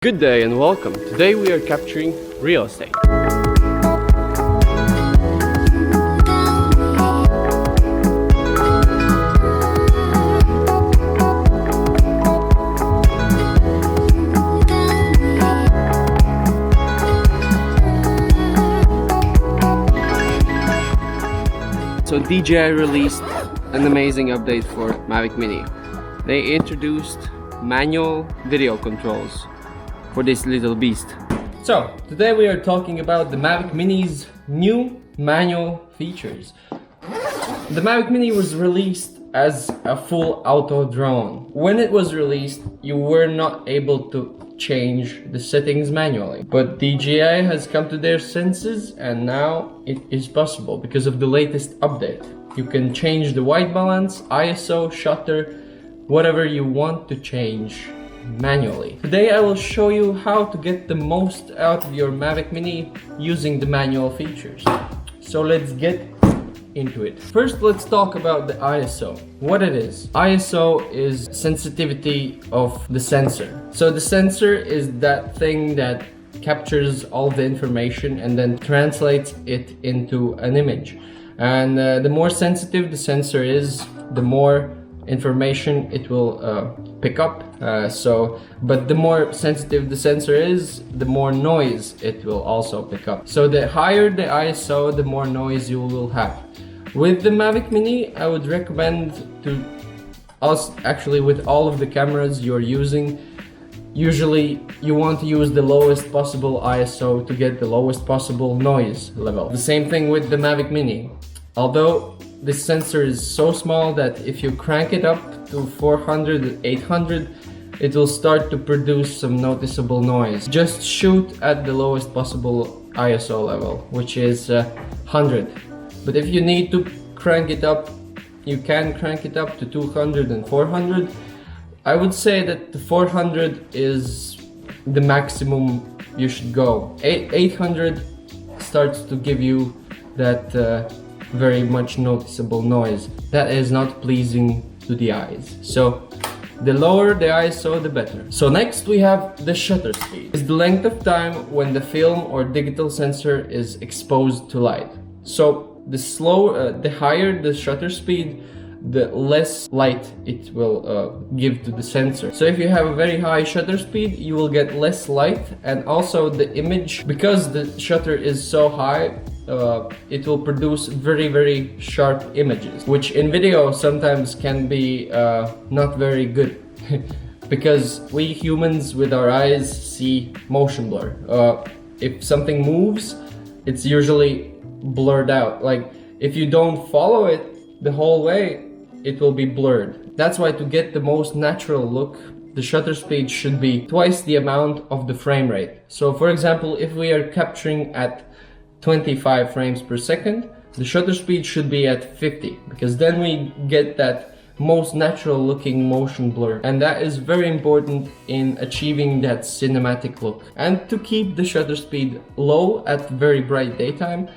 Good day and welcome. Today we are capturing real estate. So DJI released an amazing update for Mavic Mini. They introduced manual video controls for this little beast. So today we are talking about the Mavic Mini's new manual features. The Mavic Mini was released as a full auto drone. When it was released, you were not able to change the settings manually, but DJI has come to their senses and now it is possible because of the latest update. You can change the white balance, ISO, shutter, whatever you want to change manually. Today I will show you how to get the most out of your Mavic Mini using the manual features. So let's get into it. First, let's talk about the ISO. What it is. ISO is sensitivity of the sensor. So the sensor is that thing that captures all the information and then translates it into an image. And the more sensitive the sensor is, the more information it will pick up. But the more sensitive the sensor is, the more noise it will also pick up. So the higher the ISO, the more noise you will have. With the Mavic Mini, I would recommend to actually with all of the cameras you're using, usually you want to use the lowest possible ISO to get the lowest possible noise level. The same thing with the Mavic Mini. Although this sensor is so small that if you crank it up to 400, 800, it will start to produce some noticeable noise. Just shoot at the lowest possible ISO level, which is 100. But if you need to crank it up, you can crank it up to 200 and 400. I would say that the 400 is the maximum you should go. 800 starts to give you that very much noticeable noise that is not pleasing to the eyes. So the lower the ISO, the better. So next we have the shutter speed. It's the length of time when the film or digital sensor is exposed to light. So the higher the shutter speed, the less light it will give to the sensor. So if you have a very high shutter speed, you will get less light, and also the image, because the shutter is so high, it will produce very sharp images, which in video sometimes can be not very good because we humans with our eyes see motion blur. If something moves, it's usually blurred out. Like if you don't follow it the whole way, it will be blurred. That's why to get the most natural look, the shutter speed should be twice the amount of the frame rate. So for example, if we are capturing at 25 frames per second, the shutter speed should be at 50, because then we get that most natural looking motion blur, and that is very important in achieving that cinematic look. And to keep the shutter speed low at very bright daytime,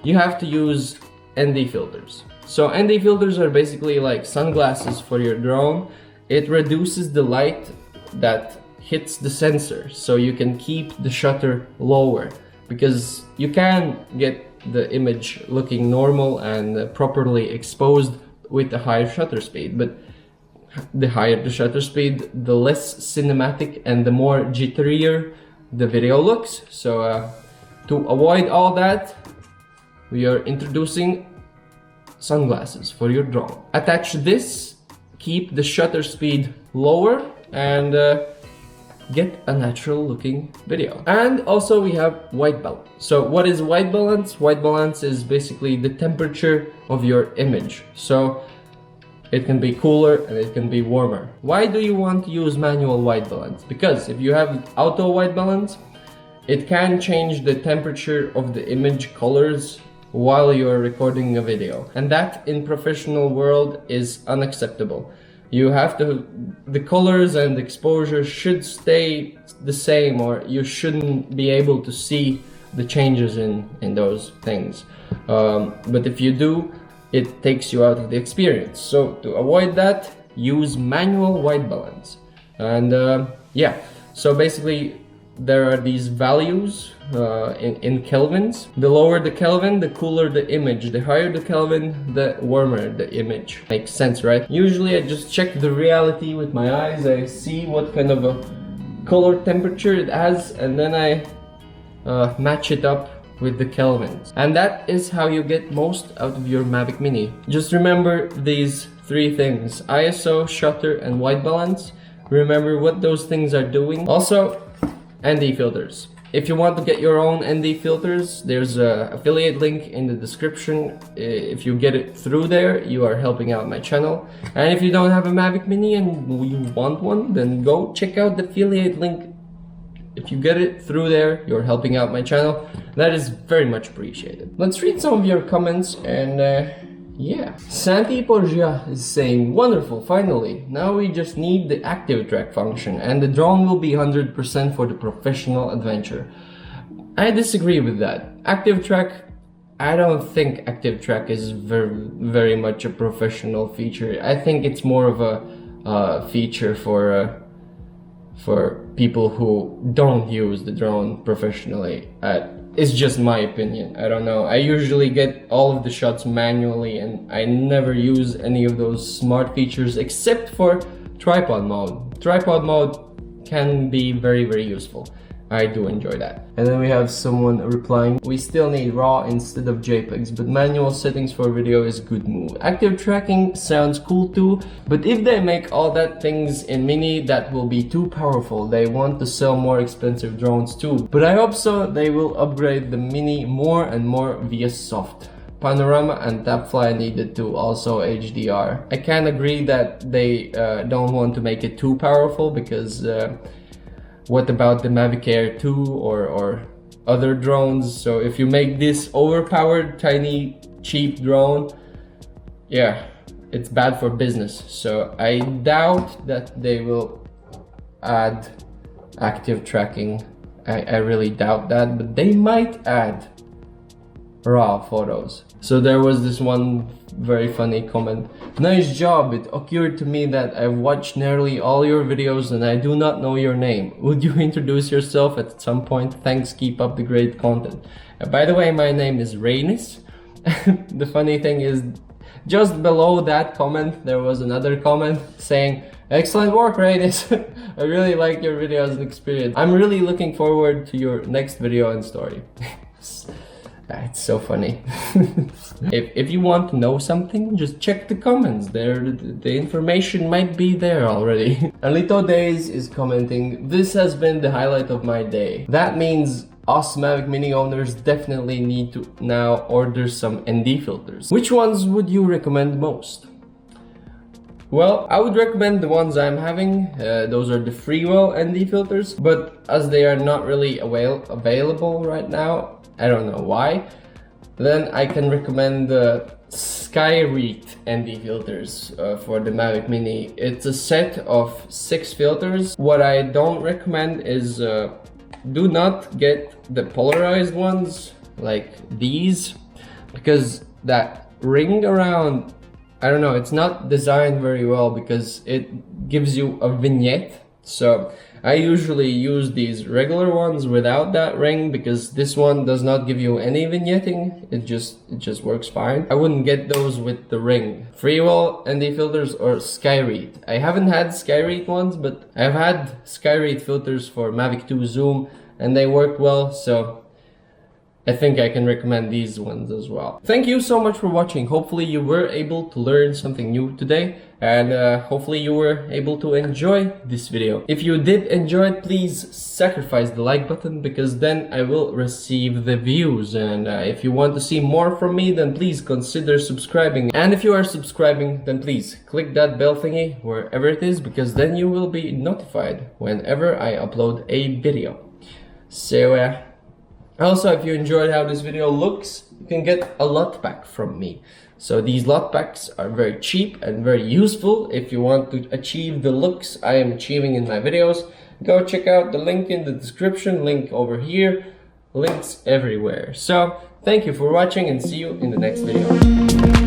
you have to use ND filters. So ND filters are basically like sunglasses for your drone. It reduces the light that hits the sensor, so you can keep the shutter lower, because you can get the image looking normal and properly exposed with a higher shutter speed. But the higher the shutter speed, the less cinematic and the more jitterier the video looks. So to avoid all that, we are introducing sunglasses for your drone. Attach this, keep the shutter speed lower, and get a natural looking video. And also we have white balance. So what is white balance? White balance is basically the temperature of your image. So it can be cooler and it can be warmer. Why do you want to use manual white balance? Because if you have auto white balance, it can change the temperature of the image colors while you're recording a video. And that in professional world is unacceptable. You have to, the colors and exposure should stay the same, or you shouldn't be able to see the changes in those things. But if you do, it takes you out of the experience. So to avoid that, use manual white balance. And yeah, so basically there are these values in kelvins. The lower the Kelvin, the cooler the image. The higher the Kelvin, the warmer the image. Makes sense, right? Usually I just check the reality with my eyes. I see what kind of a color temperature it has, and then I match it up with the kelvins. And that is how you get most out of your Mavic Mini. Just remember these three things: ISO, shutter, and white balance. Remember what those things are doing. Also, ND filters. If you want to get your own ND filters, there's an affiliate link in the description. If you get it through there, you are helping out my channel. And if you don't have a Mavic Mini and you want one, then go check out the affiliate link. If you get it through there, you're helping out my channel. That is very much appreciated. Let's read some of your comments, and yeah. Santi Porgia is saying, wonderful, finally. Now we just need the active track function and the drone will be 100% for the professional adventure. I disagree with that. Active track, I don't think active track is very much a professional feature. I think it's more of a feature for people who don't use the drone professionally. It's just my opinion. I don't know. I usually get all of the shots manually and I never use any of those smart features except for tripod mode. Tripod mode can be very useful. I do enjoy that. And then we have someone replying, we still need RAW instead of JPEGs, but manual settings for video is good move. Active tracking sounds cool too, but if they make all that things in Mini, that will be too powerful. They want to sell more expensive drones too. But I hope so they will upgrade the Mini more and more via soft. Panorama and Tapfly needed to also HDR. I can agree that they don't want to make it too powerful because what about the Mavic Air 2 or other drones? So if you make this overpowered, tiny, cheap drone, yeah, it's bad for business. So I doubt that they will add active tracking. I really doubt that, but they might add RAW photos. So there was this one very funny comment. Nice job, it occurred to me that I've watched nearly all your videos and I do not know your name. Would you introduce yourself at some point? Thanks, keep up the great content. By the way, my name is Rainis. The funny thing is, just below that comment there was another comment saying, excellent work, Rainis. I really like your videos and experience. I'm really looking forward to your next video and story. It's so funny. If you want to know something, just check the comments. There, the information might be there already. Alito Days is commenting, this has been the highlight of my day. That means us Mavic Mini owners definitely need to now order some ND filters. Which ones would you recommend most? Well, I would recommend the ones I'm having. Those are the Freewell ND filters, but as they are not really available right now, I don't know why, then I can recommend the Skyreet ND filters for the Mavic Mini. It's a set of 6 filters. What I don't recommend is do not get the polarized ones like these, because that ring around, I don't know, it's not designed very well because it gives you a vignette. So I usually use these regular ones without that ring because this one does not give you any vignetting. It just works fine. I wouldn't get those with the ring. Freewell ND filters or Skyreet. I haven't had Skyreet ones, but I've had Skyreet filters for Mavic 2 Zoom and they work well, so I think I can recommend these ones as well. Thank you so much for watching. Hopefully you were able to learn something new today, and hopefully you were able to enjoy this video. If you did enjoy it, please sacrifice the like button because then I will receive the views. And if you want to see more from me, then please consider subscribing. And if you are subscribing, then please click that bell thingy wherever it is, because then you will be notified whenever I upload a video. So also, if you enjoyed how this video looks, you can get a lot pack from me. So these lot packs are very cheap and very useful if you want to achieve the looks I am achieving in my videos. Go check out the link in the description, link over here, links everywhere. So thank you for watching and see you in the next video.